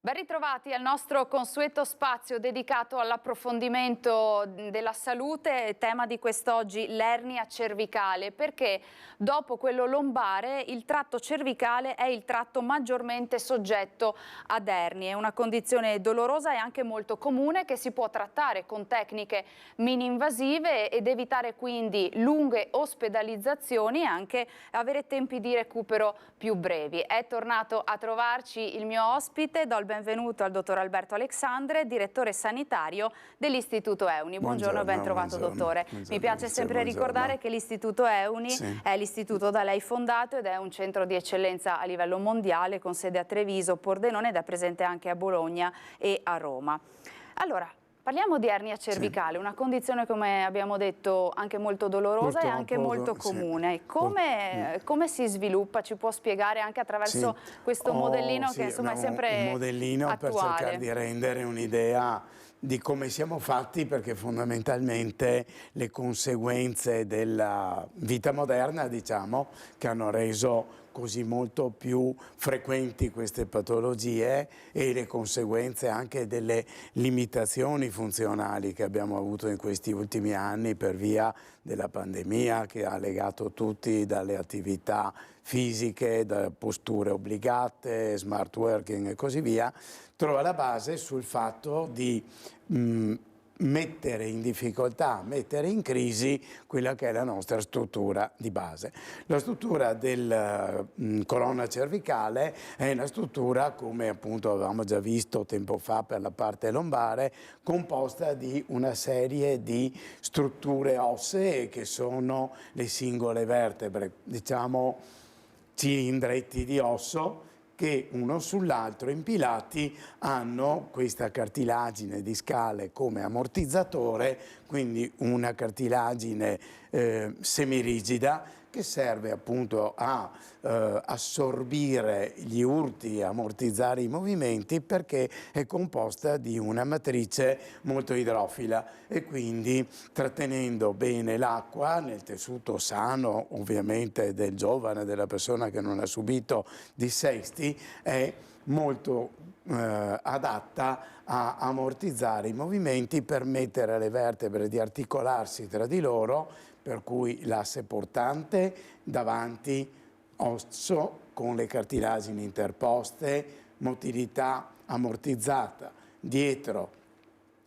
Ben ritrovati al nostro consueto spazio dedicato all'approfondimento della salute, tema di quest'oggi l'ernia cervicale, perché dopo quello lombare il tratto cervicale è il tratto maggiormente soggetto ad ernie, è una condizione dolorosa e anche molto comune che si può trattare con tecniche mini-invasive ed evitare quindi lunghe ospedalizzazioni e anche avere tempi di recupero più brevi. È tornato a trovarci il mio ospite, do il benvenuto al dottor Alberto Alexandre, direttore sanitario dell'Istituto EUNI. Buongiorno e ben trovato dottore. Mi piace sempre ricordare che l'Istituto EUNI è l'istituto da lei fondato ed è un centro di eccellenza a livello mondiale con sede a Treviso, Pordenone ed è presente anche a Bologna e a Roma. Allora, parliamo di ernia cervicale, una condizione, come abbiamo detto, anche molto dolorosa e anche molto comune. Come si sviluppa? Ci può spiegare anche attraverso questo modellino che insomma è sempre un modellino attuale. Per cercare di rendere un'idea di come siamo fatti, perché fondamentalmente le conseguenze della vita moderna, diciamo, che hanno reso così molto più frequenti queste patologie e le conseguenze anche delle limitazioni funzionali che abbiamo avuto in questi ultimi anni per via della pandemia che ha legato tutti dalle attività fisiche, da posture obbligate, smart working e così via, trova la base sul fatto di mettere in difficoltà, mettere in crisi quella che è la nostra struttura di base. La struttura della colonna cervicale è una struttura, come appunto avevamo già visto tempo fa per la parte lombare, composta di una serie di strutture ossee che sono le singole vertebre, diciamo cilindretti di osso che uno sull'altro impilati hanno questa cartilagine discale come ammortizzatore, quindi una cartilagine semirigida che serve appunto a assorbire gli urti, ammortizzare i movimenti, perché è composta di una matrice molto idrofila e quindi trattenendo bene l'acqua nel tessuto sano, ovviamente del giovane, della persona che non ha subito dissesti, è molto adatta a ammortizzare i movimenti, permettere alle vertebre di articolarsi tra di loro, per cui l'asse portante davanti osso con le cartilagini interposte, motilità ammortizzata, dietro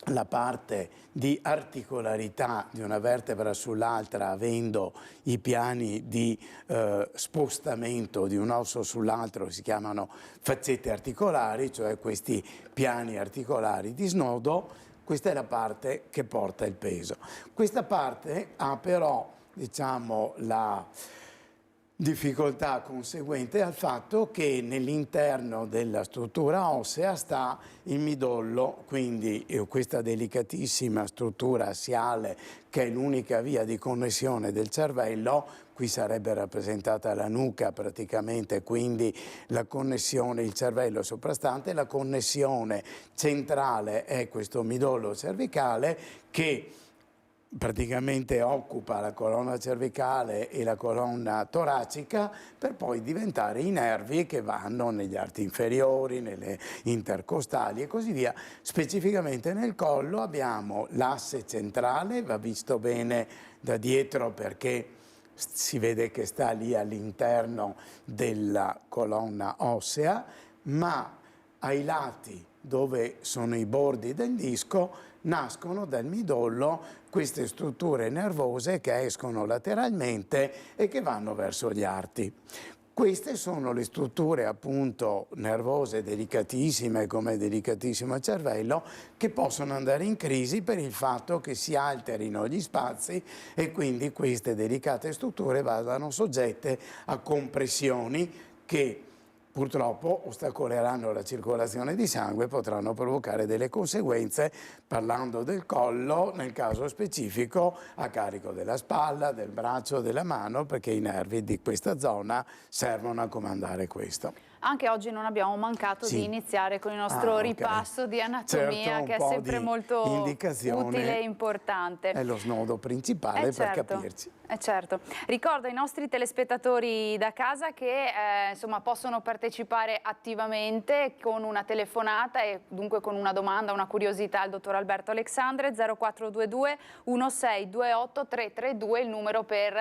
la parte di articolarità di una vertebra sull'altra avendo i piani di spostamento di un osso sull'altro, si chiamano faccette articolari, cioè questi piani articolari di snodo. Questa è la parte che porta il peso. Questa parte ha però, diciamo, la difficoltà conseguente al fatto che nell'interno della struttura ossea sta il midollo, quindi questa delicatissima struttura assiale che è l'unica via di connessione del cervello. Qui sarebbe rappresentata la nuca praticamente, quindi la connessione, il cervello soprastante, la connessione centrale è questo midollo cervicale che praticamente occupa la colonna cervicale e la colonna toracica per poi diventare i nervi che vanno negli arti inferiori, nelle intercostali e così via. Specificamente nel collo abbiamo l'asse centrale, va visto bene da dietro perché si vede che sta lì all'interno della colonna ossea, ma ai lati dove sono i bordi del disco nascono dal midollo queste strutture nervose che escono lateralmente e che vanno verso gli arti. Queste sono le strutture appunto nervose delicatissime, come delicatissimo il cervello, che possono andare in crisi per il fatto che si alterino gli spazi e quindi queste delicate strutture vadano soggette a compressioni che purtroppo ostacoleranno la circolazione di sangue e potranno provocare delle conseguenze, parlando del collo, nel caso specifico a carico della spalla, del braccio, della mano, perché i nervi di questa zona servono a comandare questo. Anche oggi non abbiamo mancato di iniziare con il nostro ripasso di anatomia, certo, che è sempre molto utile e importante. È lo snodo principale per capirci. Certo. Ricordo ai nostri telespettatori da casa che insomma, possono partecipare attivamente con una telefonata e dunque con una domanda, una curiosità al dottor Alberto Alexandre. 0422 1628 332 il numero per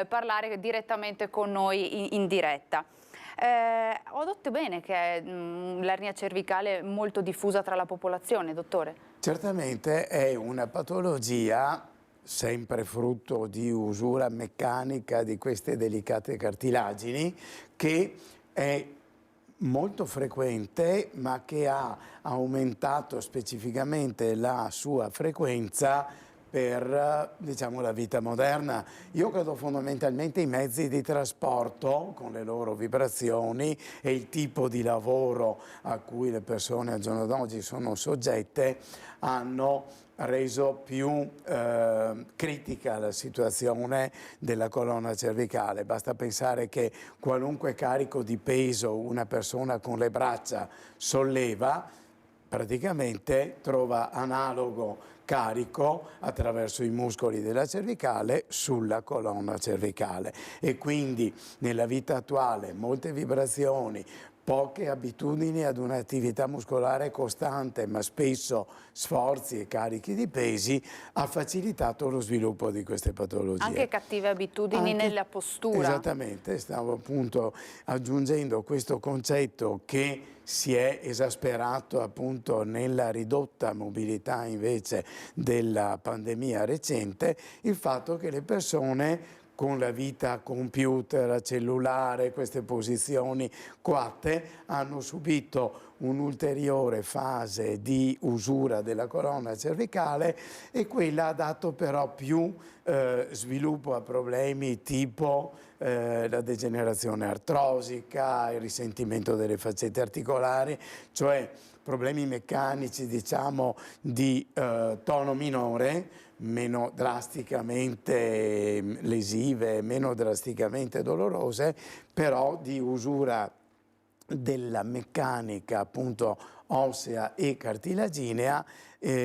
parlare direttamente con noi in diretta. Ho detto bene che è l'ernia cervicale molto diffusa tra la popolazione, dottore? Certamente è una patologia sempre frutto di usura meccanica di queste delicate cartilagini, che è molto frequente, ma che ha aumentato specificamente la sua frequenza per, diciamo, la vita moderna. Io credo fondamentalmente i mezzi di trasporto, con le loro vibrazioni e il tipo di lavoro a cui le persone al giorno d'oggi sono soggette, hanno reso più critica la situazione della colonna cervicale. Basta pensare che qualunque carico di peso una persona con le braccia solleva, praticamente trova analogo carico attraverso i muscoli della cervicale sulla colonna cervicale, e quindi nella vita attuale molte vibrazioni, poche abitudini ad un'attività muscolare costante, ma spesso sforzi e carichi di pesi, ha facilitato lo sviluppo di queste patologie. Anche cattive abitudini nella postura. Esattamente, stavo appunto aggiungendo questo concetto che si è esasperato appunto nella ridotta mobilità invece della pandemia recente, il fatto che le persone con la vita computer, cellulare, queste posizioni coatte, hanno subito un'ulteriore fase di usura della colonna cervicale, e quella ha dato però più sviluppo a problemi tipo la degenerazione artrosica, il risentimento delle faccette articolari, cioè problemi meccanici, diciamo, di tono minore, meno drasticamente lesive, meno drasticamente dolorose, però di usura della meccanica appunto ossea e cartilaginea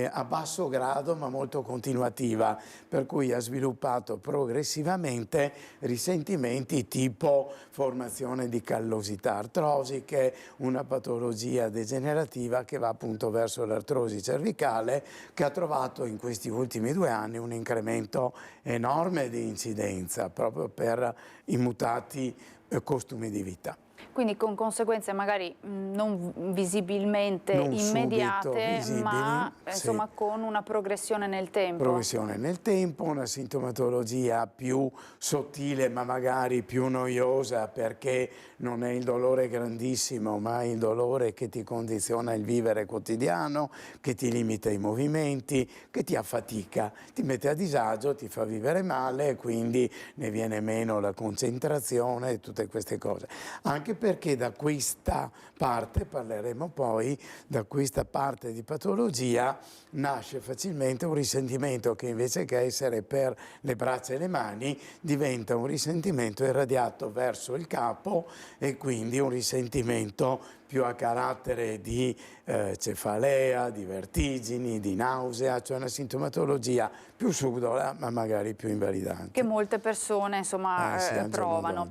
a basso grado ma molto continuativa, per cui ha sviluppato progressivamente risentimenti tipo formazione di callosità artrosiche, una patologia degenerativa che va appunto verso l'artrosi cervicale, che ha trovato in questi ultimi 2 anni un incremento enorme di incidenza proprio per i mutati costumi di vita. Quindi con conseguenze magari non visibilmente immediate, ma insomma con una progressione nel tempo. Progressione nel tempo, una sintomatologia più sottile ma magari più noiosa, perché non è il dolore grandissimo ma il dolore che ti condiziona il vivere quotidiano, che ti limita i movimenti, che ti affatica, ti mette a disagio, ti fa vivere male e quindi ne viene meno la concentrazione e tutte queste cose. Anche perché da questa parte, parleremo poi, da questa parte di patologia nasce facilmente un risentimento che invece che essere per le braccia e le mani diventa un risentimento irradiato verso il capo, e quindi un risentimento più a carattere di cefalea, di vertigini, di nausea, cioè una sintomatologia più subdola ma magari più invalidante. Che molte persone insomma provano.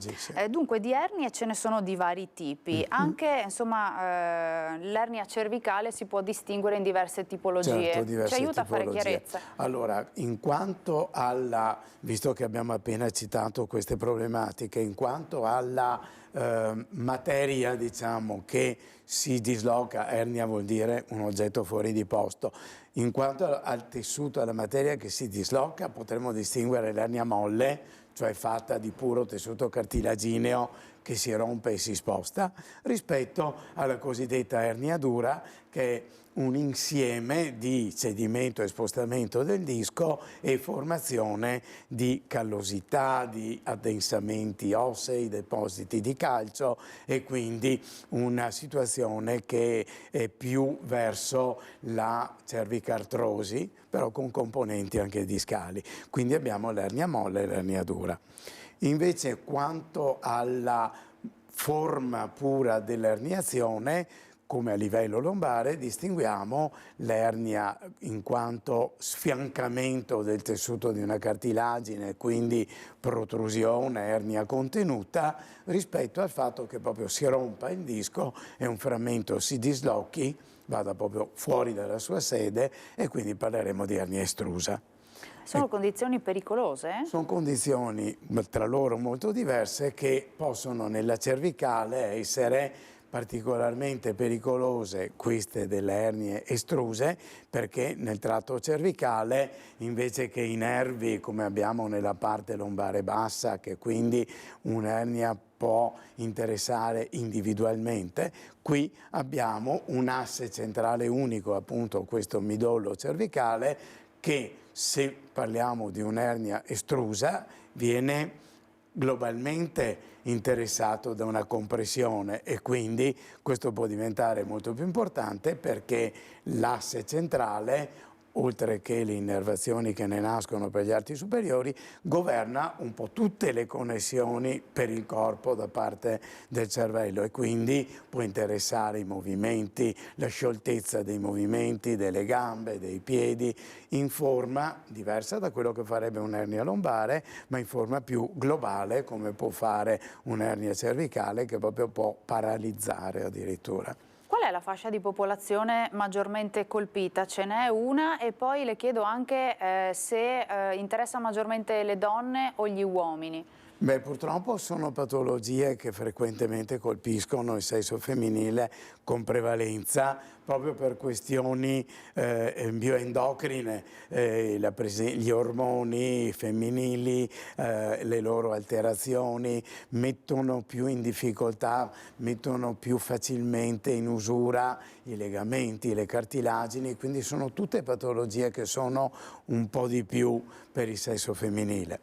Dunque di ernie ce ne sono di vari tipi, anche insomma l'ernia cervicale si può distinguere in diverse tipologie. Certo, diverse ci aiuta tipologie. A fare chiarezza? Allora, in quanto alla, visto che abbiamo appena citato queste problematiche, in quanto alla materia, diciamo, che si disloca, ernia vuol dire un oggetto fuori di posto, in quanto al tessuto, alla materia che si disloca, potremmo distinguere l'ernia molle, cioè fatta di puro tessuto cartilagineo che si rompe e si sposta, rispetto alla cosiddetta ernia dura, che è un insieme di cedimento e spostamento del disco e formazione di callosità, di addensamenti ossei, depositi di calcio, e quindi una situazione che è più verso la cervicartrosi, però con componenti anche discali. Quindi abbiamo l'ernia molle e l'ernia dura. Invece quanto alla forma pura dell'erniazione, come a livello lombare, distinguiamo l'ernia in quanto sfiancamento del tessuto di una cartilagine, quindi protrusione, ernia contenuta, rispetto al fatto che proprio si rompa il disco e un frammento si dislochi, vada proprio fuori dalla sua sede, e quindi parleremo di ernia estrusa. Sono condizioni pericolose? Sono condizioni tra loro molto diverse che possono nella cervicale essere particolarmente pericolose, queste delle ernie estruse, perché nel tratto cervicale, invece che i nervi come abbiamo nella parte lombare bassa, che quindi un'ernia può interessare individualmente, qui abbiamo un asse centrale unico, appunto questo midollo cervicale, che se parliamo di un'ernia estrusa viene globalmente interessato da una compressione, e quindi questo può diventare molto più importante perché l'asse centrale, oltre che le innervazioni che ne nascono per gli arti superiori, governa un po' tutte le connessioni per il corpo da parte del cervello, e quindi può interessare i movimenti, la scioltezza dei movimenti delle gambe, dei piedi, in forma diversa da quello che farebbe un'ernia lombare, ma in forma più globale, come può fare un'ernia cervicale, che proprio può paralizzare addirittura. Qual è la fascia di popolazione maggiormente colpita? Ce n'è una, e poi le chiedo anche se interessa maggiormente le donne o gli uomini. Beh, purtroppo sono patologie che frequentemente colpiscono il sesso femminile con prevalenza, proprio per questioni bioendocrine, gli ormoni femminili, le loro alterazioni mettono più in difficoltà, mettono più facilmente in usura i legamenti, le cartilagini, quindi sono tutte patologie che sono un po' di più per il sesso femminile.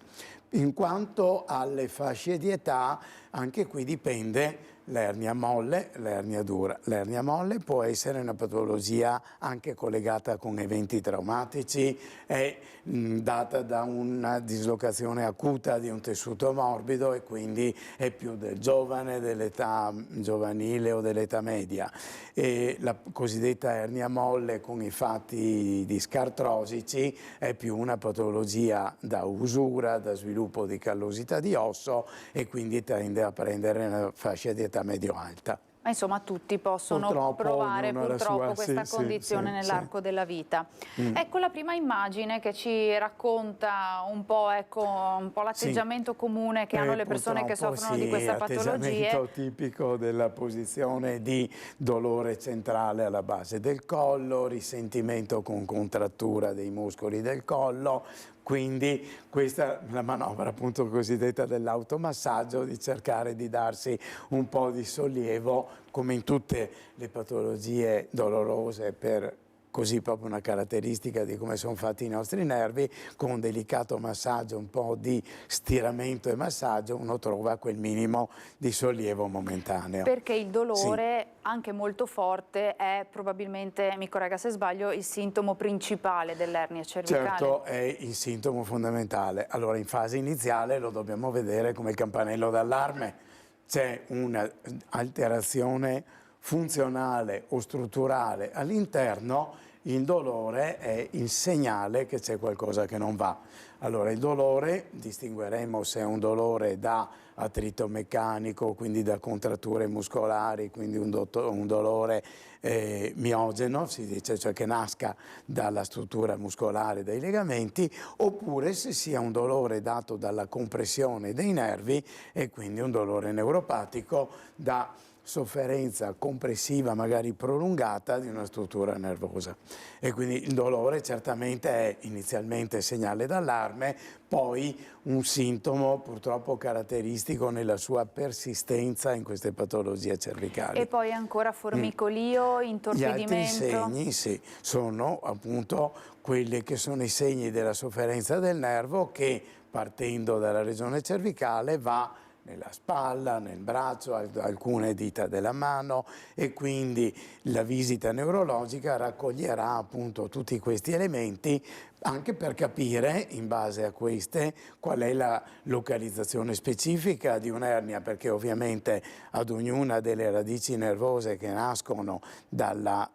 In quanto alle fasce di età, anche qui dipende l'ernia molle, l'ernia dura. L'ernia molle può essere una patologia anche collegata con eventi traumatici, è data da una dislocazione acuta di un tessuto morbido, e quindi è più del giovane, dell'età giovanile o dell'età media. E la cosiddetta ernia molle con i fatti discartrosici è più una patologia da usura, da sviluppo di callosità di osso, e quindi tende a prendere una fascia di età medio-alta. Ma insomma tutti possono provare purtroppo questa condizione nell'arco della vita. Ecco la prima immagine che ci racconta un po', ecco, l'atteggiamento comune che hanno le persone che soffrono di questa patologia. L'atteggiamento tipico della posizione di dolore centrale alla base del collo, risentimento con contrattura dei muscoli del collo. Quindi questa è la manovra appunto cosiddetta dell'automassaggio, di cercare di darsi un po' di sollievo, come in tutte le patologie dolorose, per così proprio una caratteristica di come sono fatti i nostri nervi. Con un delicato massaggio, un po' di stiramento e massaggio, uno trova quel minimo di sollievo momentaneo. Perché il dolore, anche molto forte, è probabilmente, mi corregga se sbaglio, il sintomo principale dell'ernia cervicale. Certo, è il sintomo fondamentale. Allora, in fase iniziale lo dobbiamo vedere come il campanello d'allarme. C'è un'alterazione funzionale o strutturale all'interno, il dolore è il segnale che c'è qualcosa che non va. Allora, il dolore, distingueremo se è un dolore da attrito meccanico, quindi da contratture muscolari, quindi un dolore miogeno, si dice, cioè che nasca dalla struttura muscolare dei legamenti, oppure se sia un dolore dato dalla compressione dei nervi, e quindi un dolore neuropatico da sofferenza compressiva magari prolungata di una struttura nervosa. E quindi il dolore certamente è inizialmente segnale d'allarme, poi un sintomo purtroppo caratteristico nella sua persistenza in queste patologie cervicali. E poi ancora formicolio, intorpidimento. Gli altri segni sì, sono appunto quelli che sono i segni della sofferenza del nervo, che partendo dalla regione cervicale va nella spalla, nel braccio, alcune dita della mano, e quindi la visita neurologica raccoglierà appunto tutti questi elementi anche per capire, in base a queste, qual è la localizzazione specifica di un'ernia, perché ovviamente ad ognuna delle radici nervose che nascono da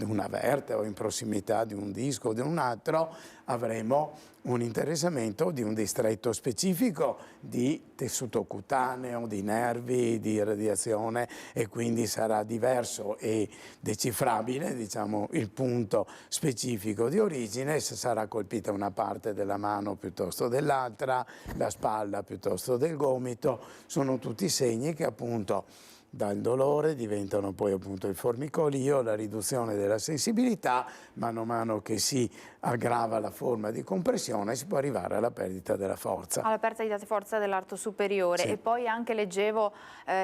una vertebra o in prossimità di un disco o di un altro avremo un interessamento di un distretto specifico di tessuto cutaneo, di nervi, di radiazione, e quindi sarà diverso e decifrabile, diciamo, il punto specifico di origine, se sarà colpita una parte della mano piuttosto dell'altra, la spalla piuttosto del gomito. Sono tutti segni che appunto dal dolore diventano poi appunto il formicolio, la riduzione della sensibilità, mano a mano che si aggrava la forma di compressione si può arrivare alla perdita della forza. Alla perdita di forza dell'arto superiore, Sì. E poi anche leggevo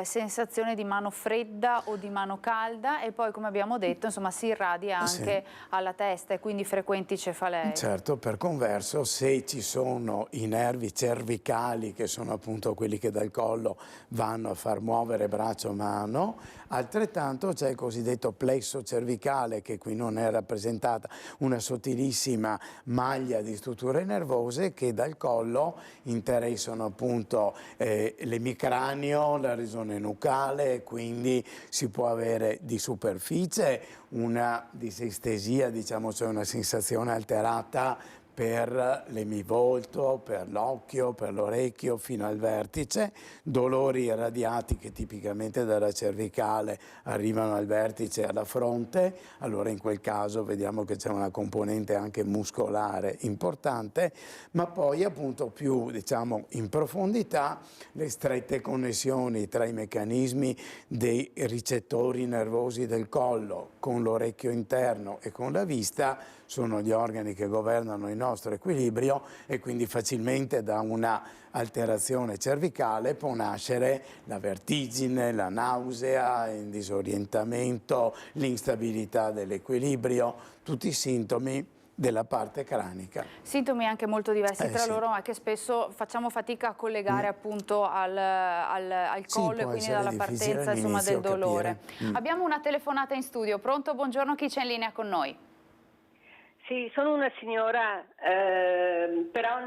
sensazione di mano fredda o di mano calda, e poi come abbiamo detto insomma si irradia anche alla testa, e quindi frequenti cefalee. Certo, per converso, se ci sono i nervi cervicali, che sono appunto quelli che dal collo vanno a far muovere braccio e mano, altrettanto c'è il cosiddetto plesso cervicale, che qui non è rappresentata, una sottilissima maglia di strutture nervose che dal collo interessano appunto l'emicranio, la regione nucale, e quindi si può avere di superficie una disestesia, diciamo, cioè una sensazione alterata per l'emivolto, per l'occhio, per l'orecchio, fino al vertice, dolori irradiati che tipicamente dalla cervicale arrivano al vertice e alla fronte. Allora in quel caso vediamo che c'è una componente anche muscolare importante, ma poi appunto più, diciamo, in profondità le strette connessioni tra i meccanismi dei ricettori nervosi del collo con l'orecchio interno e con la vista sono gli organi che governano il nostro equilibrio, e quindi facilmente da una alterazione cervicale può nascere la vertigine, la nausea, il disorientamento, l'instabilità dell'equilibrio, tutti i sintomi della parte cranica. Sintomi anche molto diversi tra Sì. loro, ma che spesso facciamo fatica a collegare appunto al collo, e quindi dalla partenza insomma, del dolore. Abbiamo una telefonata in studio. Pronto? Buongiorno, chi c'è in linea con noi? Sì, sono una signora, però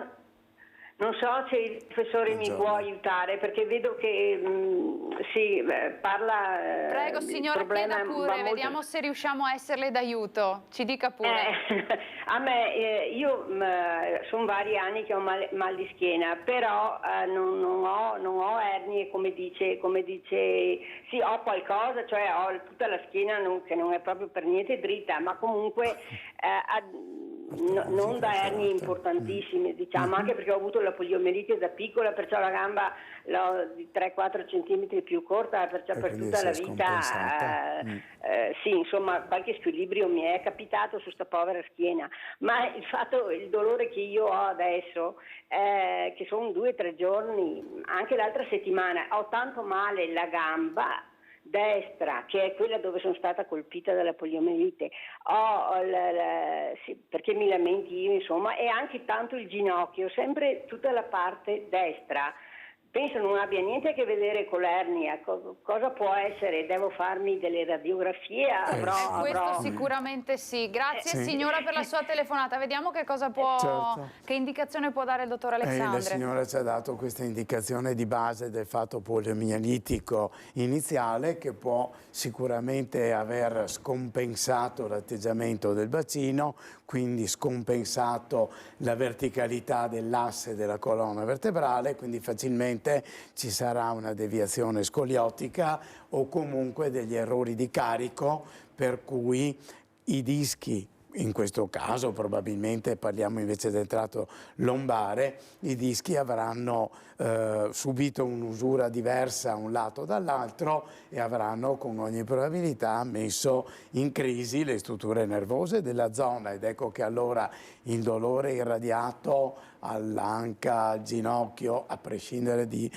non so se il professore mi può aiutare, perché vedo che parla. Prego signora, chieda pure, vediamo se riusciamo a esserle d'aiuto. Ci dica pure. A me, io sono vari anni che ho mal di schiena, però non ho ernie, come dice, sì, ho qualcosa, cioè ho tutta la schiena che non è proprio per niente dritta, ma comunque non da ernie importantissime, diciamo, anche perché ho avuto la poliomielite da piccola, perciò la gamba l'ho di 3-4 centimetri più corta, perciò per tutta la vita sì, insomma, qualche squilibrio mi è capitato su sta povera schiena, ma il dolore che io ho adesso, che sono 2 o 3 giorni, anche l'altra settimana, ho tanto male la gamba destra, che è quella dove sono stata colpita dalla poliomielite, sì, perché mi lamenti io, insomma, e anche tanto il ginocchio, sempre tutta la parte destra. Penso non abbia niente a che vedere con l'ernia. Cosa può essere? Devo farmi delle radiografie? Questo sicuramente sì. Grazie signora per la sua telefonata. Vediamo che cosa che indicazione può dare il dottor Alexandre. La signora ci ha dato questa indicazione di base del fatto poliomielitico iniziale, che può sicuramente aver scompensato l'atteggiamento del bacino, quindi scompensato la verticalità dell'asse della colonna vertebrale, quindi facilmente ci sarà una deviazione scoliotica o comunque degli errori di carico, per cui i dischi, in questo caso probabilmente parliamo invece del tratto lombare, i dischi avranno subito un'usura diversa un lato dall'altro e avranno con ogni probabilità messo in crisi le strutture nervose della zona, ed ecco che allora il dolore irradiato all'anca, al ginocchio, a prescindere di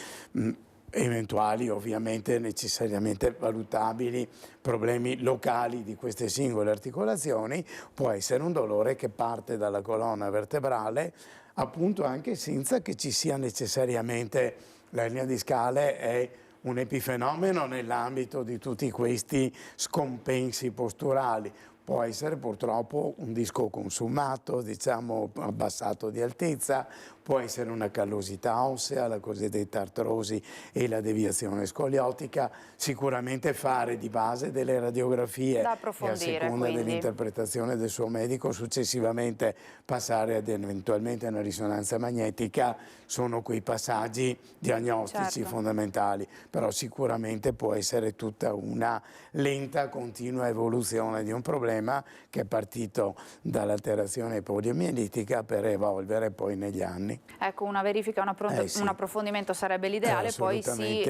eventuali, ovviamente necessariamente valutabili problemi locali di queste singole articolazioni, può essere un dolore che parte dalla colonna vertebrale, appunto anche senza che ci sia necessariamente L'ernia discale è un epifenomeno nell'ambito di tutti questi scompensi posturali. Può essere purtroppo un disco consumato, diciamo abbassato di altezza, può essere una callosità ossea, la cosiddetta artrosi e la deviazione scoliotica. Sicuramente fare di base delle radiografie da e a approfondire, seconda quindi. dell'interpretazione del suo medico successivamente passare ad eventualmente una risonanza magnetica sono quei passaggi diagnostici fondamentali, però sicuramente può essere tutta una lenta, continua evoluzione di un problema che è partito dall'alterazione poliomielitica per evolvere poi negli anni. Ecco, una verifica, un approfondimento sarebbe l'ideale, poi si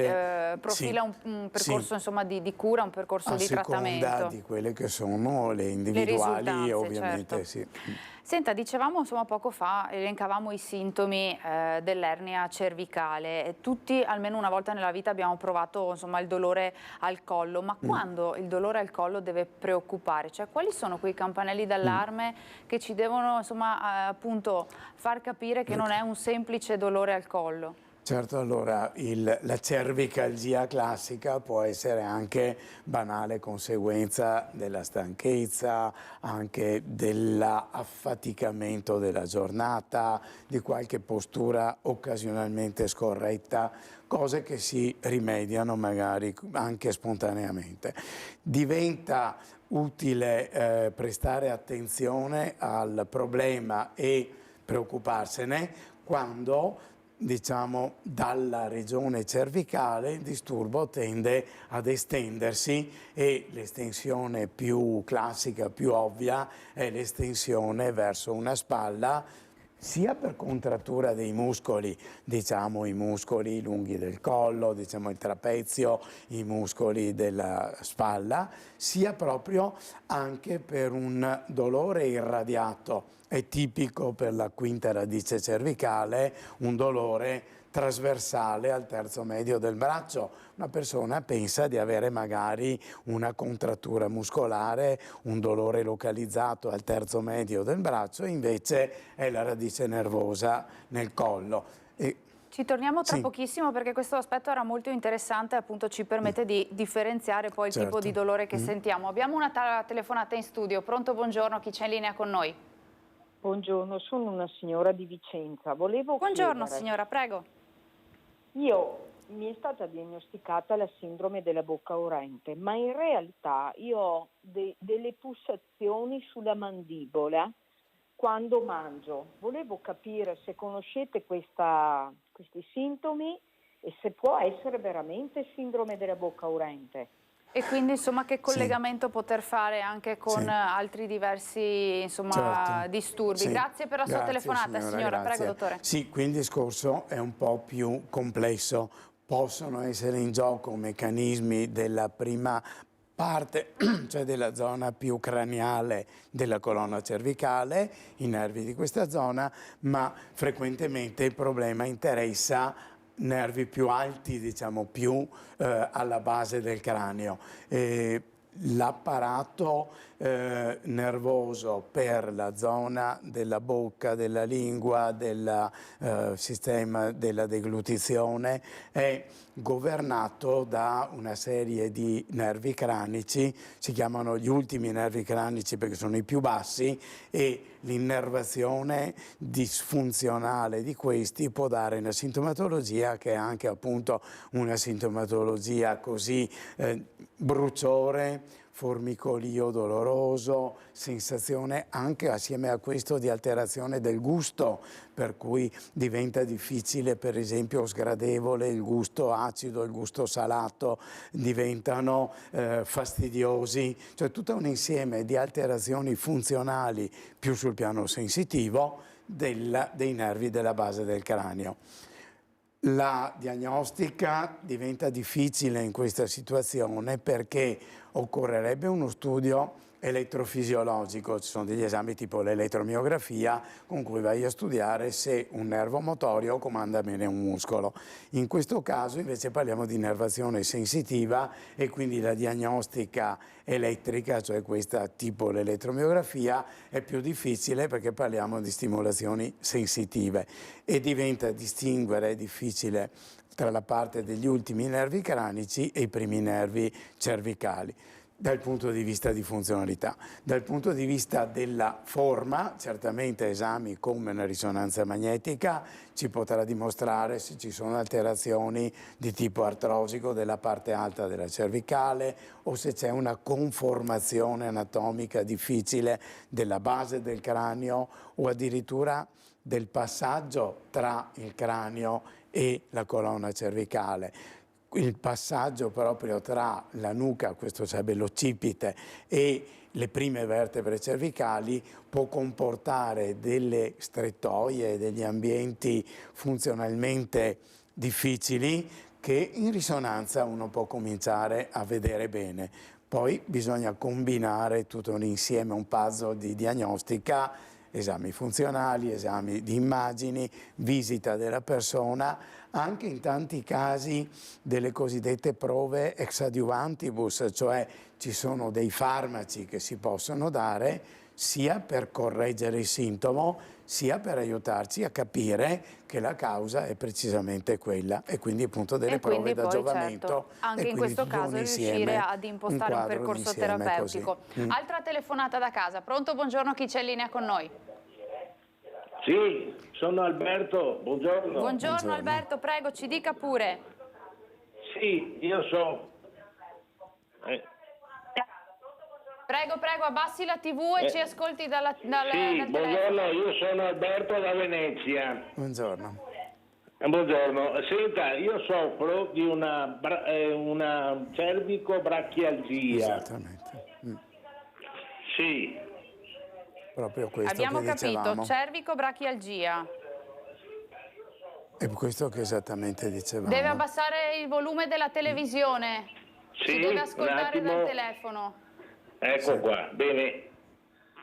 profila un percorso insomma, di cura, un percorso di trattamento. A seconda di quelle che sono le individuali, ovviamente, certo. Senta, dicevamo insomma poco fa, elencavamo i sintomi dell'ernia cervicale. Tutti almeno una volta nella vita abbiamo provato insomma il dolore al collo, ma quando il dolore al collo deve preoccupare? Cioè quali sono quei campanelli d'allarme che ci devono insomma appunto far capire che non è un semplice dolore al collo? Certo, allora la cervicalgia classica può essere anche banale conseguenza della stanchezza, anche dell'affaticamento della giornata, di qualche postura occasionalmente scorretta, cose che si rimediano magari anche spontaneamente. Diventa utile prestare attenzione al problema e preoccuparsene quando, diciamo, dalla regione cervicale il disturbo tende ad estendersi e l'estensione più classica, più ovvia, è l'estensione verso una spalla, sia per contrattura dei muscoli, diciamo i muscoli lunghi del collo, diciamo il trapezio, i muscoli della spalla, sia proprio anche per un dolore irradiato. È tipico per la quinta radice cervicale un dolore trasversale al terzo medio del braccio. Una persona pensa di avere magari una contrattura muscolare, un dolore localizzato al terzo medio del braccio, invece è la radice nervosa nel collo. Ci torniamo tra pochissimo perché questo aspetto era molto interessante, appunto ci permette di differenziare poi il tipo di dolore che sentiamo. Abbiamo una telefonata in studio. Pronto, buongiorno, chi c'è in linea con noi? Buongiorno, sono una signora di Vicenza. Buongiorno signora, prego. Mi è stata diagnosticata la sindrome della bocca urente, ma in realtà io ho delle pulsazioni sulla mandibola quando mangio. Volevo capire se conoscete questi sintomi e se può essere veramente sindrome della bocca urente. E quindi insomma che collegamento poter fare anche con altri diversi insomma, disturbi. Grazie per la sua telefonata signora, prego dottore. Sì, quindi il discorso è un po' più complesso, possono essere in gioco meccanismi della prima parte, cioè della zona più craniale della colonna cervicale, i nervi di questa zona, ma frequentemente il problema interessa nervi più alti, diciamo più alla base del cranio. L'apparato nervoso per la zona della bocca, della lingua, del sistema della deglutizione è governato da una serie di nervi cranici, si chiamano gli ultimi nervi cranici perché sono i più bassi, e l'innervazione disfunzionale di questi può dare una sintomatologia che è anche appunto una sintomatologia così bruciore, formicolio doloroso, sensazione anche assieme a questo di alterazione del gusto, per cui diventa difficile, per esempio sgradevole il gusto acido, il gusto salato, diventano fastidiosi, cioè tutto un insieme di alterazioni funzionali più sul piano sensitivo dei nervi della base del cranio. La diagnostica diventa difficile in questa situazione perché occorrerebbe uno studio elettrofisiologico, ci sono degli esami tipo l'elettromiografia con cui vai a studiare se un nervo motorio comanda bene un muscolo. In questo caso invece parliamo di innervazione sensitiva e quindi la diagnostica elettrica, cioè questa tipo l'elettromiografia, è più difficile perché parliamo di stimolazioni sensitive e diventa difficile tra la parte degli ultimi nervi cranici e i primi nervi cervicali. Dal punto di vista di funzionalità. Dal punto di vista della forma, certamente esami come una risonanza magnetica ci potrà dimostrare se ci sono alterazioni di tipo artrosico della parte alta della cervicale o se c'è una conformazione anatomica difficile della base del cranio o addirittura del passaggio tra il cranio e la colonna cervicale. Il passaggio proprio tra la nuca, questo sarebbe l'occipite, e le prime vertebre cervicali può comportare delle strettoie, degli ambienti funzionalmente difficili che in risonanza uno può cominciare a vedere bene. Poi bisogna combinare tutto un insieme, un puzzle di diagnostica, esami funzionali, esami di immagini, visita della persona, anche in tanti casi delle cosiddette prove exadiuvantibus, cioè ci sono dei farmaci che si possono dare sia per correggere il sintomo, sia per aiutarci a capire che la causa è precisamente quella, e quindi appunto delle prove da giovamento. Certo, anche in questo caso riuscire ad impostare un percorso terapeutico. Altra telefonata da casa. Pronto, buongiorno, chi c'è in linea con noi? Sì, sono Alberto, buongiorno. Buongiorno Alberto, prego, ci dica pure. Sì, io so. Prego, abbassi la TV e ci ascolti dal Sì, telefono. buongiorno, io sono Alberto da Venezia. Buongiorno. Buongiorno, senta, io soffro di una cervicobrachialgia. Esattamente. Sì. Proprio questo abbiamo che capito, dicevamo. cervicobrachialgia. È questo che esattamente dicevamo. Deve abbassare il volume della televisione. Sì, si deve ascoltare un dal attimo. telefono. Ecco Sì. qua, bene.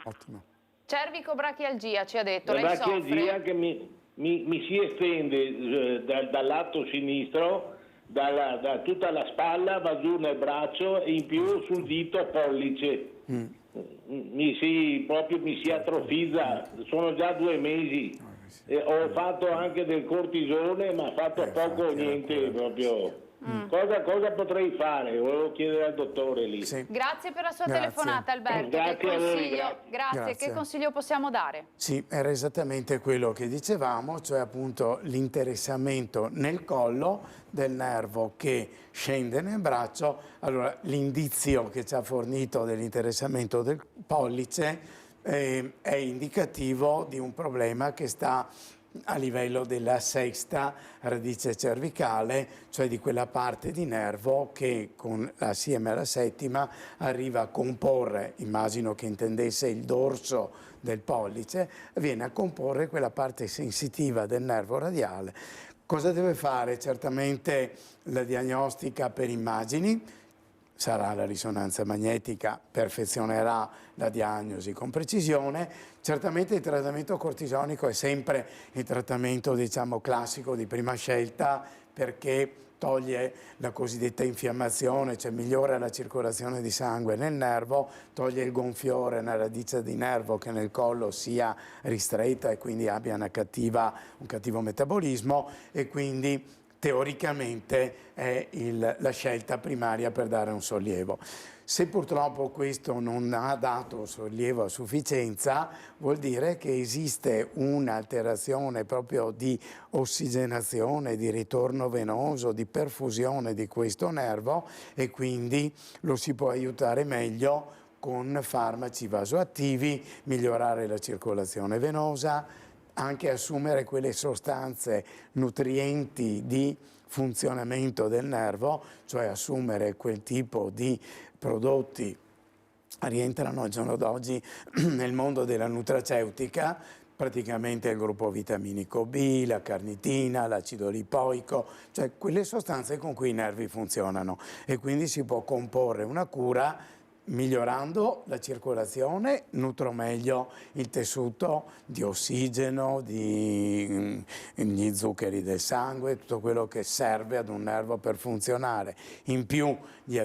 Ottimo. Cervicobrachialgia, ci ha detto, La lei brachialgia soffre? che mi si estende dal lato sinistro, da tutta la spalla, va giù nel braccio e in più sul dito pollice. Mi si atrofizza, sono già 2 mesi. Ho fatto anche del cortisone, ma ha fatto poco o niente proprio. Cosa potrei fare? Volevo chiedere al dottore lì. Sì. Grazie per la sua Grazie. telefonata Alberto. Grazie Che a voi, consiglio, grazie. che consiglio possiamo dare? Sì, era esattamente quello che dicevamo, cioè appunto l'interessamento nel collo del nervo che scende nel braccio. Allora, l'indizio che ci ha fornito dell'interessamento del pollice è indicativo di un problema che sta a livello della sesta radice cervicale, cioè di quella parte di nervo che assieme alla settima arriva a comporre, immagino che intendesse il dorso del pollice, viene a comporre quella parte sensitiva del nervo radiale. Cosa deve fare? Certamente la diagnostica per immagini, sarà la risonanza magnetica, perfezionerà la diagnosi con precisione. Certamente il trattamento cortisonico è sempre il trattamento, diciamo, classico di prima scelta, perché toglie la cosiddetta infiammazione, cioè migliora la circolazione di sangue nel nervo, toglie il gonfiore nella radice di nervo che nel collo sia ristretta e quindi abbia un cattivo metabolismo, e quindi teoricamente è la scelta primaria per dare un sollievo. Se purtroppo questo non ha dato sollievo a sufficienza, vuol dire che esiste un'alterazione proprio di ossigenazione, di ritorno venoso, di perfusione di questo nervo, e quindi lo si può aiutare meglio con farmaci vasoattivi, migliorare la circolazione venosa, anche assumere quelle sostanze nutrienti di funzionamento del nervo, cioè assumere quel tipo di prodotti rientrano al giorno d'oggi nel mondo della nutraceutica, praticamente il gruppo vitaminico B, la carnitina, l'acido lipoico, cioè quelle sostanze con cui i nervi funzionano, e quindi si può comporre una cura migliorando la circolazione, nutro meglio il tessuto di ossigeno, gli zuccheri del sangue, tutto quello che serve ad un nervo per funzionare. In più gli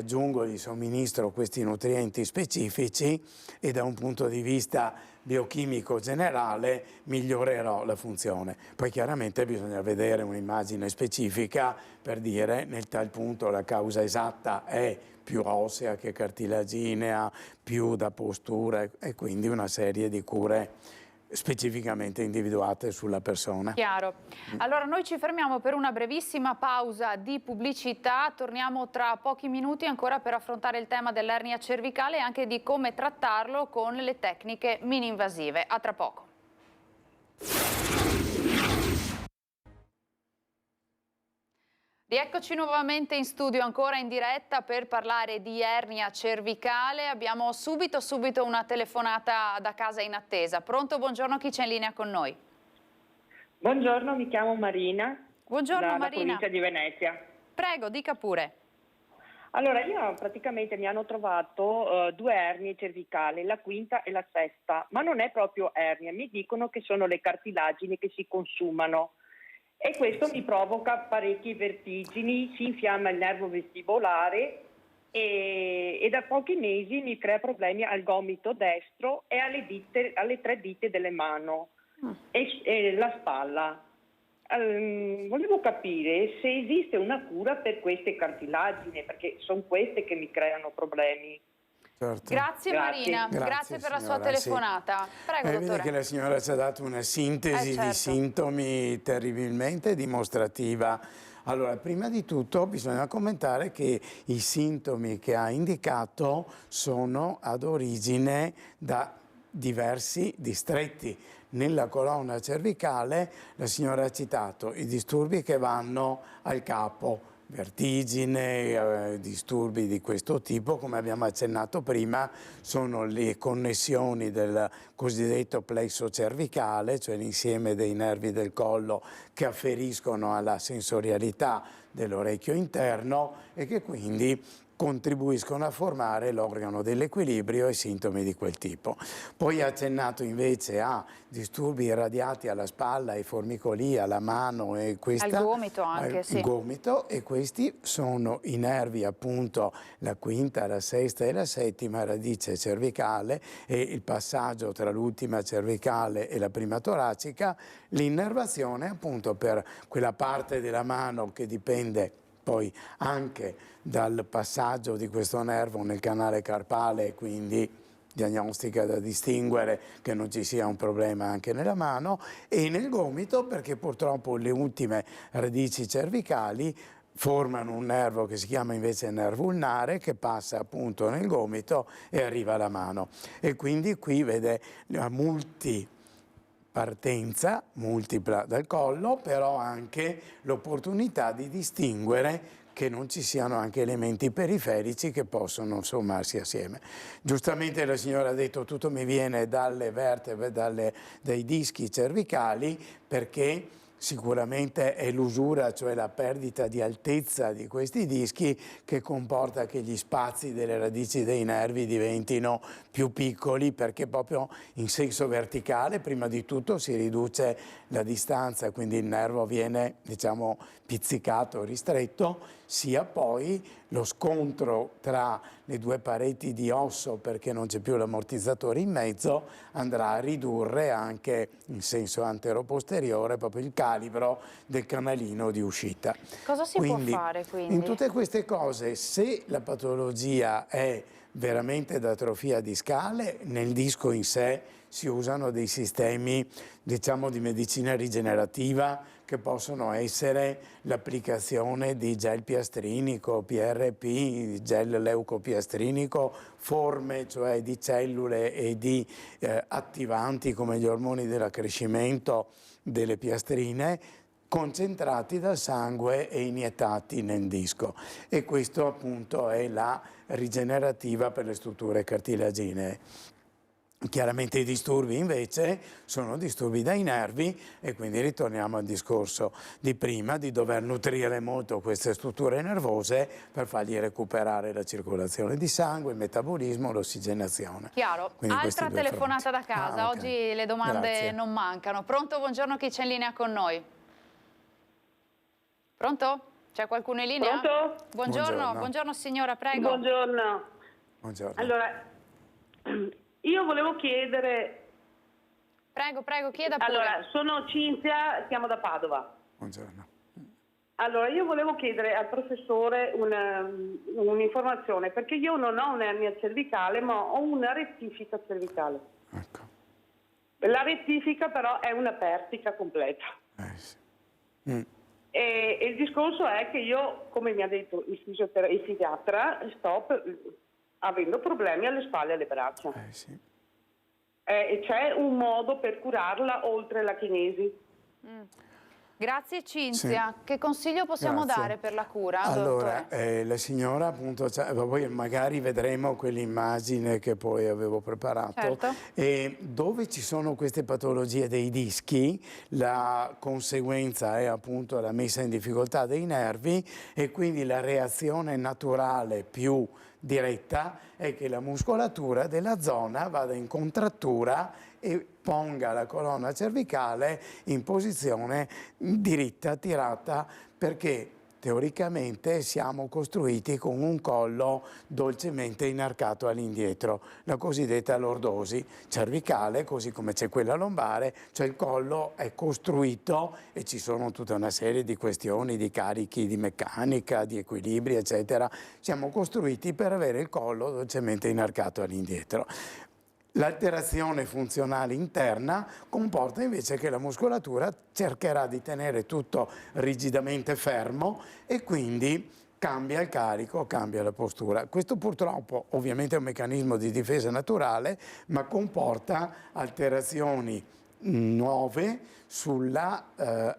somministro questi nutrienti specifici, e da un punto di vista biochimico generale migliorerò la funzione. Poi chiaramente bisogna vedere un'immagine specifica per dire nel tal punto la causa esatta è più ossea che cartilaginea, più da postura e quindi una serie di cure specificamente individuate sulla persona. Chiaro. Allora noi ci fermiamo per una brevissima pausa di pubblicità, torniamo tra pochi minuti ancora per affrontare il tema dell'ernia cervicale e anche di come trattarlo con le tecniche mini-invasive. A tra poco. Rieccoci nuovamente in studio, ancora in diretta per parlare di ernia cervicale. Abbiamo subito una telefonata da casa in attesa. Pronto? Buongiorno, chi c'è in linea con noi? Buongiorno, mi chiamo Marina. Buongiorno Marina. Da provincia di Venezia. Prego, dica pure. Allora, io praticamente mi hanno trovato 2 ernie cervicali, la quinta e la sesta, ma non è proprio ernia, mi dicono che sono le cartilagini che si consumano. E questo mi provoca parecchi vertigini, si infiamma il nervo vestibolare e da pochi mesi mi crea problemi al gomito destro e alle 3 dita delle mani e la spalla. Volevo capire se esiste una cura per queste cartilagini, perché sono queste che mi creano problemi. Certo. Grazie Marina, grazie per la sua telefonata. Sì. Prego, dottore. Vede che la signora ci ha dato una sintesi certo. di sintomi terribilmente dimostrativa. Allora, prima di tutto bisogna commentare che i sintomi che ha indicato sono ad origine da diversi distretti. Nella colonna cervicale la signora ha citato i disturbi che vanno al capo, vertigine, disturbi di questo tipo, come abbiamo accennato prima, sono le connessioni del cosiddetto plesso cervicale, cioè l'insieme dei nervi del collo che afferiscono alla sensorialità dell'orecchio interno e che quindi contribuiscono a formare l'organo dell'equilibrio e sintomi di quel tipo. Poi ha accennato invece a disturbi irradiati alla spalla, ai formicolii, alla mano e questa, al gomito anche, sì. Al gomito, e questi sono i nervi, appunto, la quinta, la sesta e la settima radice cervicale e il passaggio tra l'ultima cervicale e la prima toracica, l'innervazione appunto per quella parte della mano che dipende poi anche dal passaggio di questo nervo nel canale carpale, quindi diagnostica da distinguere che non ci sia un problema anche nella mano, e nel gomito perché purtroppo le ultime radici cervicali formano un nervo che si chiama invece nervo ulnare che passa appunto nel gomito e arriva alla mano, e quindi qui vede la partenza multipla dal collo, però anche l'opportunità di distinguere che non ci siano anche elementi periferici che possono sommarsi assieme. Giustamente la signora ha detto tutto mi viene dalle vertebre, dai dischi cervicali, perché sicuramente è l'usura, cioè la perdita di altezza di questi dischi, che comporta che gli spazi delle radici dei nervi diventino più piccoli, perché proprio in senso verticale prima di tutto si riduce la distanza, quindi il nervo viene, diciamo, pizzicato, ristretto, sia poi lo scontro tra le 2 pareti di osso, perché non c'è più l'ammortizzatore in mezzo, andrà a ridurre anche in senso antero-posteriore proprio il calibro del canalino di uscita. Cosa si può fare quindi? In tutte queste cose, se la patologia è veramente d'atrofia discale, nel disco in sé si usano dei sistemi, diciamo, di medicina rigenerativa che possono essere l'applicazione di gel piastrinico, PRP, gel leucopiastrinico, forme cioè di cellule e di attivanti come gli ormoni dell'accrescimento delle piastrine, concentrati dal sangue e iniettati nel disco, e questo appunto è la rigenerativa per le strutture cartilaginee. Chiaramente i disturbi invece sono disturbi dai nervi, e quindi ritorniamo al discorso di prima di dover nutrire molto queste strutture nervose per fargli recuperare la circolazione di sangue, il metabolismo, l'ossigenazione. Chiaro. Quindi altra telefonata da casa, okay. Oggi le domande Grazie. non mancano. Pronto? Buongiorno, chi c'è in linea con noi? Pronto? C'è qualcuno in linea? Pronto? Buongiorno, buongiorno signora, prego. Buongiorno. Buongiorno. Allora, io volevo chiedere Prego, chieda pure. Allora, sono Cinzia, chiamo da Padova. Buongiorno. Allora, io volevo chiedere al professore un'informazione, perché io non ho un'ernia cervicale, ma ho una rettifica cervicale. Ecco. La rettifica però è una pertica completa. Sì. E il discorso è che io, come mi ha detto il fisiatra, sto avendo problemi alle spalle e alle braccia. Sì. E c'è un modo per curarla oltre la chinesi? Grazie Cinzia, che consiglio possiamo dare per la cura? Allora, la signora appunto, poi magari vedremo quell'immagine che poi avevo preparato, Certo. e dove ci sono queste patologie dei dischi, la conseguenza è appunto la messa in difficoltà dei nervi, e quindi la reazione naturale più diretta è che la muscolatura della zona vada in contrattura e ponga la colonna cervicale in posizione diritta, tirata, perché teoricamente siamo costruiti con un collo dolcemente inarcato all'indietro, la cosiddetta lordosi cervicale, così come c'è quella lombare, cioè il collo è costruito e ci sono tutta una serie di questioni, di carichi di meccanica, di equilibri, eccetera. Siamo costruiti per avere il collo dolcemente inarcato all'indietro. L'alterazione funzionale interna comporta invece che la muscolatura cercherà di tenere tutto rigidamente fermo e quindi cambia il carico, cambia la postura. Questo purtroppo ovviamente è un meccanismo di difesa naturale, ma comporta alterazioni nuove sulla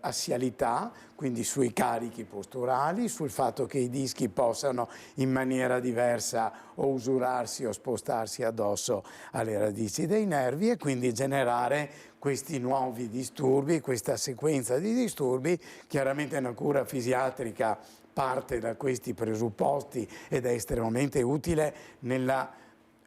assialità, quindi sui carichi posturali, sul fatto che i dischi possano in maniera diversa o usurarsi o spostarsi addosso alle radici dei nervi, e quindi generare questi nuovi disturbi, questa sequenza di disturbi. Chiaramente una cura fisiatrica parte da questi presupposti ed è estremamente utile nella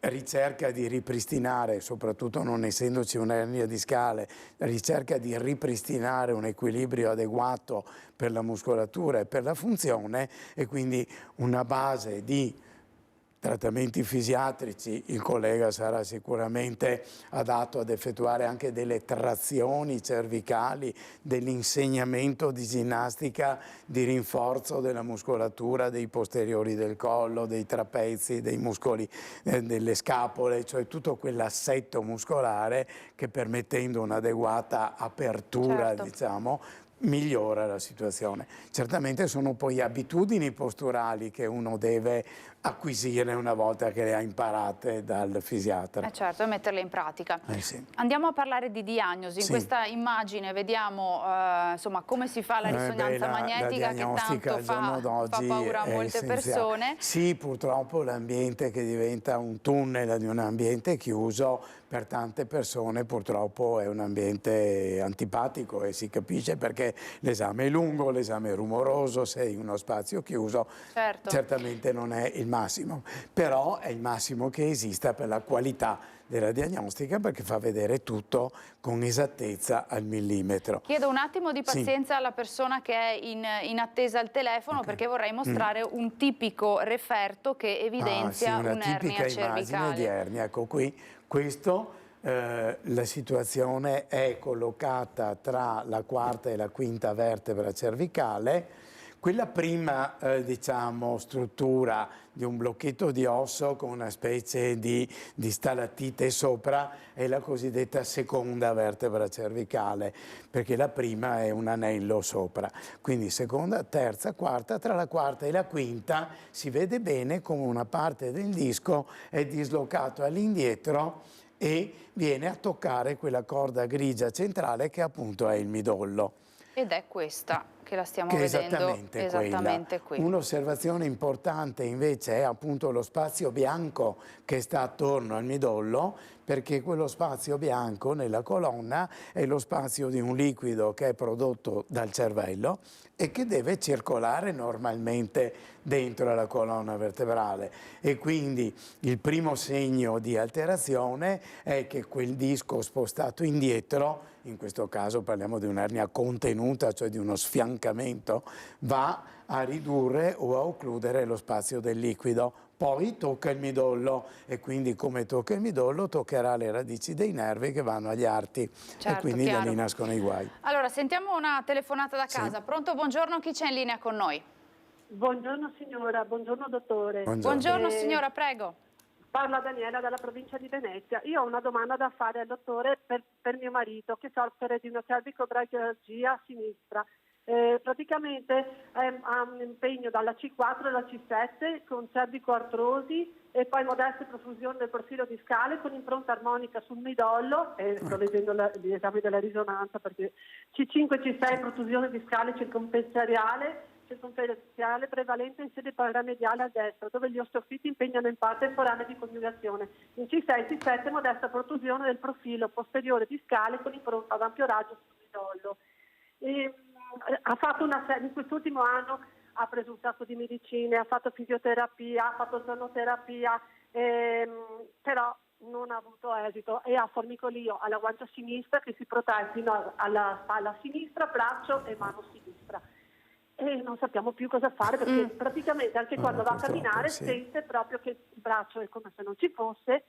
ricerca di ripristinare, soprattutto non essendoci un'ernia discale, la ricerca di ripristinare un equilibrio adeguato per la muscolatura e per la funzione, e quindi una base di trattamenti fisiatrici. Il collega sarà sicuramente adatto ad effettuare anche delle trazioni cervicali, dell'insegnamento di ginnastica di rinforzo della muscolatura dei posteriori del collo, dei trapezi, dei muscoli delle scapole, cioè tutto quell'assetto muscolare che, permettendo un'adeguata apertura, Certo, diciamo, migliora la situazione. Certamente sono poi abitudini posturali che uno deve acquisire una volta che le ha imparate dal fisiatra. certo, e metterle in pratica. Sì. Andiamo a parlare di diagnosi. In Sì. questa immagine vediamo insomma, come si fa la risonanza magnetica, che tanto fa paura a molte persone. Sì, purtroppo l'ambiente che diventa un tunnel di un ambiente chiuso, per tante persone purtroppo è un ambiente antipatico, e si capisce perché l'esame è lungo, l'esame è rumoroso, sei in uno spazio chiuso, Certo. Certamente non è il massimo, però è il massimo che esista per la qualità della diagnostica, perché fa vedere tutto con esattezza al millimetro. Chiedo un attimo di pazienza alla persona che è in attesa al telefono, perché vorrei mostrare un tipico referto che evidenzia una un'ernia tipica immagine cervicale. di ernia. Ecco qui, questo, la situazione è collocata tra la quarta e la quinta vertebra cervicale. Quella prima, diciamo, struttura di un blocchetto di osso con una specie di stalattite sopra è la cosiddetta seconda vertebra cervicale, perché la prima è un anello sopra. Quindi seconda, terza, quarta. Tra la quarta e la quinta si vede bene come una parte del disco è dislocato all'indietro e viene a toccare quella corda grigia centrale che appunto è il midollo. Ed è questa che la stiamo Che è vedendo esattamente qui. Un'osservazione importante invece è appunto lo spazio bianco che sta attorno al midollo, perché quello spazio bianco nella colonna è lo spazio di un liquido che è prodotto dal cervello e che deve circolare normalmente dentro la colonna vertebrale, e quindi il primo segno di alterazione è che quel disco spostato indietro, in questo caso parliamo di un'ernia contenuta, cioè di uno sfiancamento, va a ridurre o a occludere lo spazio del liquido, poi tocca il midollo e quindi come tocca il midollo toccherà le radici dei nervi che vanno agli arti, certo, e quindi chiaro. da lì nascono i guai. Allora, sentiamo una telefonata da casa. Sì. Pronto, buongiorno, chi c'è in linea con noi? Buongiorno signora, buongiorno dottore. Buongiorno signora, prego. Parla Daniela dalla provincia di Venezia. Io ho una domanda da fare al dottore per mio marito che soffre di una cervicobrachialgia a sinistra. Praticamente ha un impegno dalla C4 alla C7 con cervicoartrosi e poi modeste profusione del profilo discale con impronta armonica sul midollo, sto leggendo gli esami della risonanza perché C5 e C6 protusione discale circumferenziale prevalente in sede paramediale a destra, dove gli osteofiti impegnano in parte foranea di coniugazione. In C6 e C7 modesta protusione del profilo posteriore discale con impronta ad ampio raggio sul midollo. Ha fatto in quest'ultimo anno ha preso un sacco di medicine, ha fatto fisioterapia, ha fatto sonoterapia, però non ha avuto esito e ha formicolio alla guancia sinistra che si protrae fino alla spalla sinistra, braccio e mano sinistra. E non sappiamo più cosa fare perché praticamente anche quando va a camminare sente proprio che il braccio è come se non ci fosse.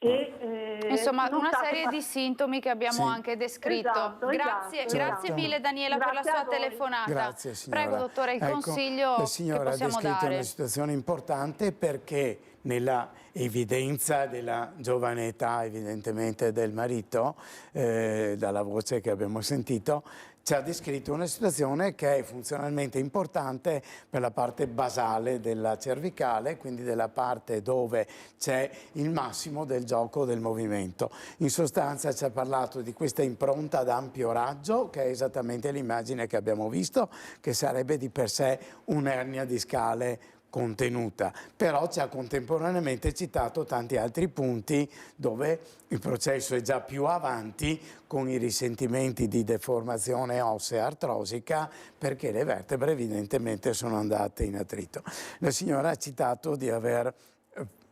Insomma, una serie di sintomi che abbiamo anche descritto. Grazie mille Daniela per la sua telefonata. Grazie signora. Prego dottore, il consiglio la signora che possiamo ha descritto dare. una situazione importante perché nella evidenza della giovane età evidentemente del marito, dalla voce che abbiamo sentito, ci ha descritto una situazione che è funzionalmente importante per la parte basale della cervicale, quindi della parte dove c'è il massimo del gioco del movimento. In sostanza ci ha parlato di questa impronta ad ampio raggio, che è esattamente l'immagine che abbiamo visto, che sarebbe di per sé un'ernia discale contenuta, però ci ha contemporaneamente citato tanti altri punti dove il processo è già più avanti con i risentimenti di deformazione ossea artrosica perché le vertebre evidentemente sono andate in attrito. La signora ha citato di aver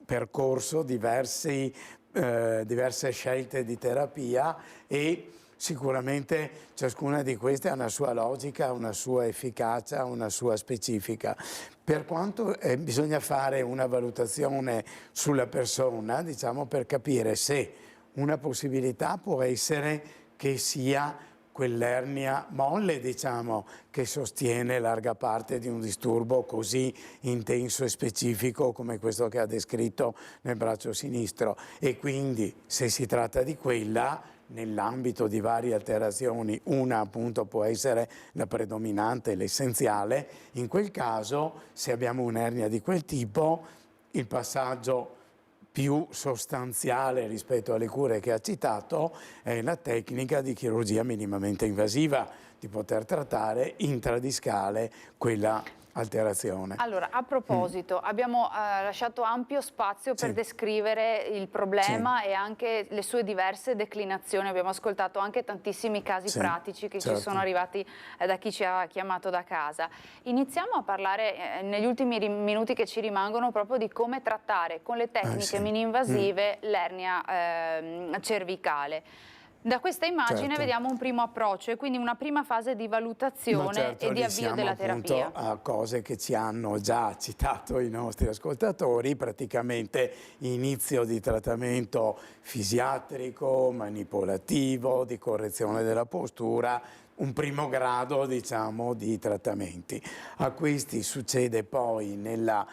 percorso diverse scelte di terapia e sicuramente ciascuna di queste ha una sua logica, una sua efficacia, una sua specifica. Per quanto bisogna fare una valutazione sulla persona, diciamo, per capire se una possibilità può essere che sia quell'ernia molle, diciamo, che sostiene larga parte di un disturbo così intenso e specifico come questo che ha descritto nel braccio sinistro. E quindi, se si tratta di quella, nell'ambito di varie alterazioni, una appunto può essere la predominante, l'essenziale. In quel caso, se abbiamo un'ernia di quel tipo, il passaggio più sostanziale rispetto alle cure che ha citato è la tecnica di chirurgia minimamente invasiva, di poter trattare intradiscale quella alterazione. Allora, a proposito, abbiamo lasciato ampio spazio per descrivere il problema e anche le sue diverse declinazioni. Abbiamo ascoltato anche tantissimi casi pratici che ci sono arrivati da chi ci ha chiamato da casa. Iniziamo a parlare negli ultimi minuti che ci rimangono proprio di come trattare con le tecniche mini-invasive l'ernia cervicale. Da questa immagine vediamo un primo approccio e quindi una prima fase di valutazione e di avvio della terapia. A cose che ci hanno già citato i nostri ascoltatori, praticamente inizio di trattamento fisiatrico, manipolativo, di correzione della postura, un primo grado, diciamo, di trattamenti. A questi succede poi nella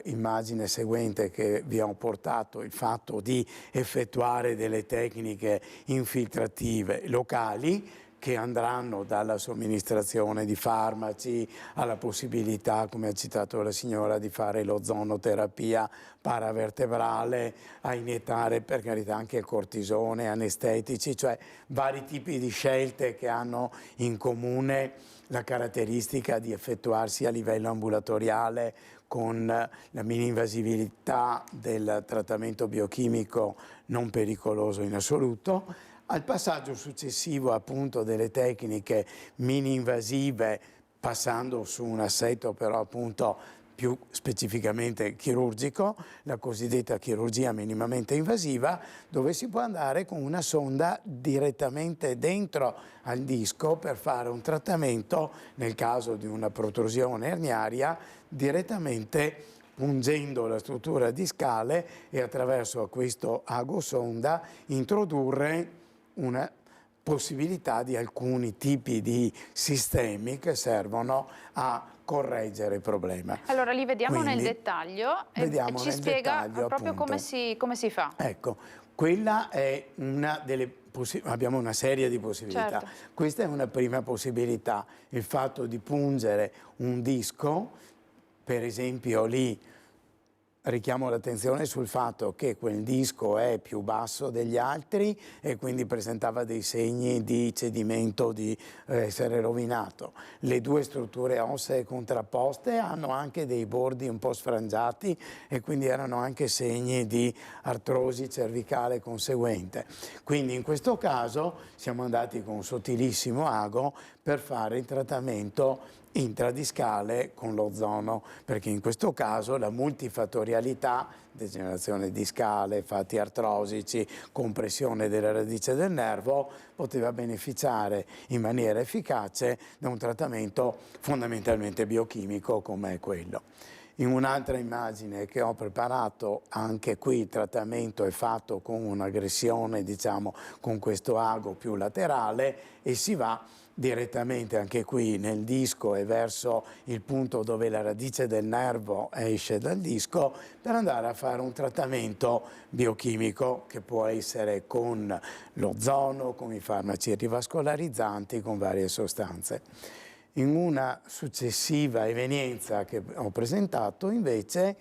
immagine seguente che vi ho portato il fatto di effettuare delle tecniche infiltrative locali che andranno dalla somministrazione di farmaci alla possibilità, come ha citato la signora, di fare l'ozonoterapia paravertebrale, a iniettare per carità anche il cortisone, anestetici, cioè vari tipi di scelte che hanno in comune la caratteristica di effettuarsi a livello ambulatoriale con la mini-invasività del trattamento biochimico non pericoloso in assoluto. Al passaggio successivo appunto delle tecniche mini-invasive, passando su un assetto però appunto più specificamente chirurgico, la cosiddetta chirurgia minimamente invasiva, dove si può andare con una sonda direttamente dentro al disco per fare un trattamento, nel caso di una protrusione erniaria, direttamente pungendo la struttura discale e attraverso questo ago sonda introdurre una possibilità di alcuni tipi di sistemi che servono a correggere il problema. Allora li vediamo Quindi, nel dettaglio e ci spiega proprio come si fa. Ecco, quella è una delle abbiamo una serie di possibilità. Certo. Questa è una prima possibilità, il fatto di pungere un disco, per esempio lì richiamo l'attenzione sul fatto che quel disco è più basso degli altri e quindi presentava dei segni di cedimento, di essere rovinato. Le due strutture ossee contrapposte hanno anche dei bordi un po' sfrangiati e quindi erano anche segni di artrosi cervicale conseguente. Quindi in questo caso siamo andati con un sottilissimo ago per fare il trattamento intradiscale con l'ozono, perché in questo caso la multifattorialità, degenerazione discale, fatti artrosici, compressione della radice del nervo, poteva beneficiare in maniera efficace da un trattamento fondamentalmente biochimico come è quello. In un'altra immagine che ho preparato, anche qui il trattamento è fatto con un'aggressione, diciamo, con questo ago più laterale e si va direttamente anche qui nel disco e verso il punto dove la radice del nervo esce dal disco per andare a fare un trattamento biochimico che può essere con l'ozono, con i farmaci rivascolarizzanti, con varie sostanze. In una successiva evenienza che ho presentato invece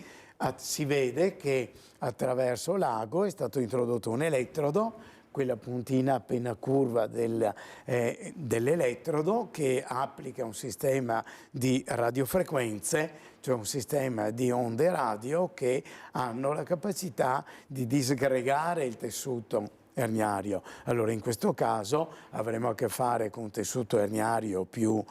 si vede che attraverso l'ago è stato introdotto un elettrodo, quella puntina appena curva dell'elettrodo che applica un sistema di radiofrequenze, cioè un sistema di onde radio che hanno la capacità di disgregare il tessuto erniario. Allora in questo caso avremo a che fare con un tessuto erniario più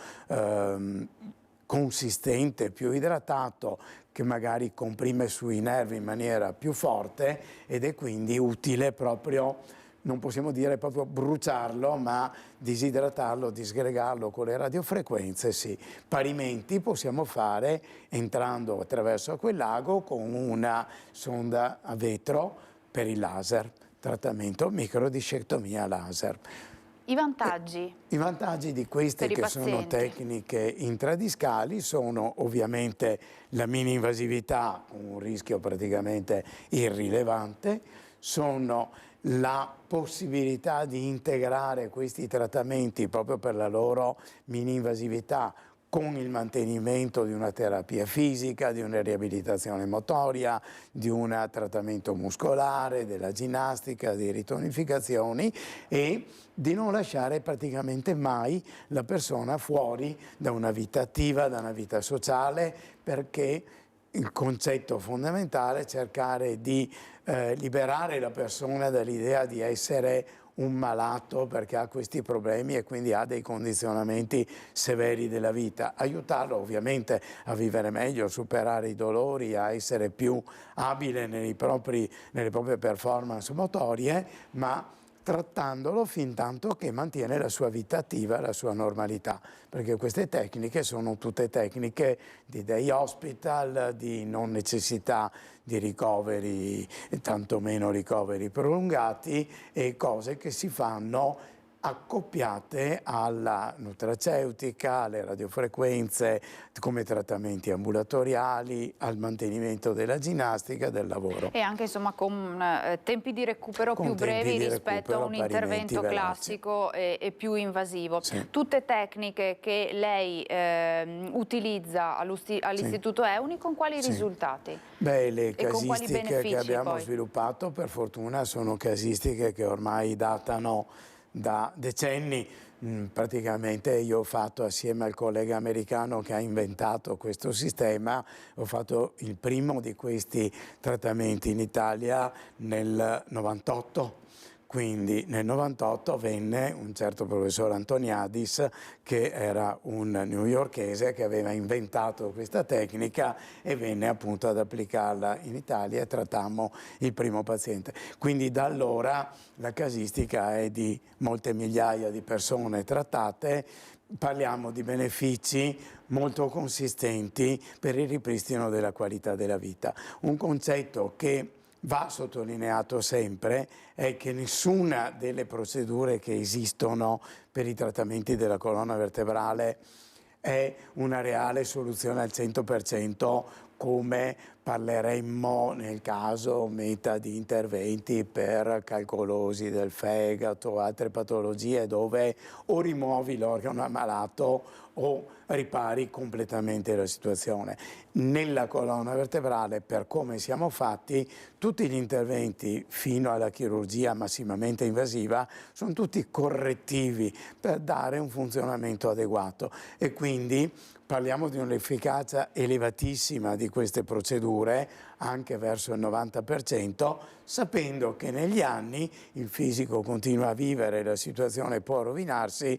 consistente, più idratato, che magari comprime sui nervi in maniera più forte ed è quindi utile proprio, non possiamo dire proprio bruciarlo, ma disidratarlo, disgregarlo con le radiofrequenze, sì. Parimenti possiamo fare entrando attraverso quell'ago con una sonda a vetro per il laser, trattamento microdiscectomia laser. I vantaggi? I vantaggi di queste che sono tecniche intradiscali sono ovviamente la mini-invasività, un rischio praticamente irrilevante, sono la possibilità di integrare questi trattamenti proprio per la loro mini-invasività con il mantenimento di una terapia fisica, di una riabilitazione motoria, di un trattamento muscolare, della ginnastica, di ritonificazioni e di non lasciare praticamente mai la persona fuori da una vita attiva, da una vita sociale, perché il concetto fondamentale è cercare di liberare la persona dall'idea di essere un malato perché ha questi problemi e quindi ha dei condizionamenti severi della vita. Aiutarlo ovviamente a vivere meglio, a superare i dolori, a essere più abile nelle proprie performance motorie, ma trattandolo fin tanto che mantiene la sua vita attiva, la sua normalità, perché queste tecniche sono tutte tecniche di day hospital, di non necessità di ricoveri, tantomeno ricoveri prolungati e cose che si fanno accoppiate alla nutraceutica, alle radiofrequenze come trattamenti ambulatoriali, al mantenimento della ginnastica, del lavoro. E anche insomma con tempi di recupero più brevi rispetto a un intervento classico e più invasivo. Sì. Tutte tecniche che lei utilizza all'Istituto Euni, con quali risultati? Beh, le casistiche che abbiamo sviluppato per fortuna sono casistiche che ormai datano da decenni. Praticamente io ho fatto assieme al collega americano che ha inventato questo sistema, ho fatto il primo di questi trattamenti in Italia nel 98. Quindi nel 98 venne un certo professor Antoniadis, che era un newyorkese che aveva inventato questa tecnica e venne appunto ad applicarla in Italia e trattammo il primo paziente. Quindi da allora la casistica è di molte migliaia di persone trattate parliamo di benefici molto consistenti per il ripristino della qualità della vita. Un concetto che va sottolineato sempre è che nessuna delle procedure che esistono per i trattamenti della colonna vertebrale è una reale soluzione al 100%, come parleremmo nel caso di interventi per calcolosi del fegato o altre patologie, dove o rimuovi l'organo ammalato o ripari completamente la situazione. Nella colonna vertebrale, per come siamo fatti, tutti gli interventi fino alla chirurgia massimamente invasiva sono tutti correttivi per dare un funzionamento adeguato, e quindi parliamo di un'efficacia elevatissima di queste procedure, anche verso il 90%, sapendo che negli anni il fisico continua a vivere, la situazione può rovinarsi,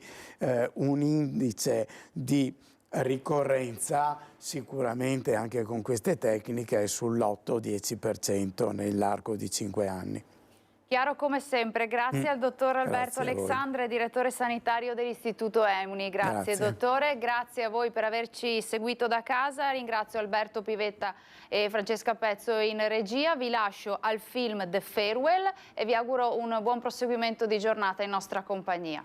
un indice di ricorrenza sicuramente anche con queste tecniche è sull'8-10% nell'arco di 5 anni. Chiaro come sempre, grazie al dottor Alberto Grazie Alexandre, direttore sanitario dell'Istituto Emuni. Grazie dottore, grazie a voi per averci seguito da casa, ringrazio Alberto Pivetta e Francesca Pezzo in regia, vi lascio al film The Farewell e vi auguro un buon proseguimento di giornata in nostra compagnia.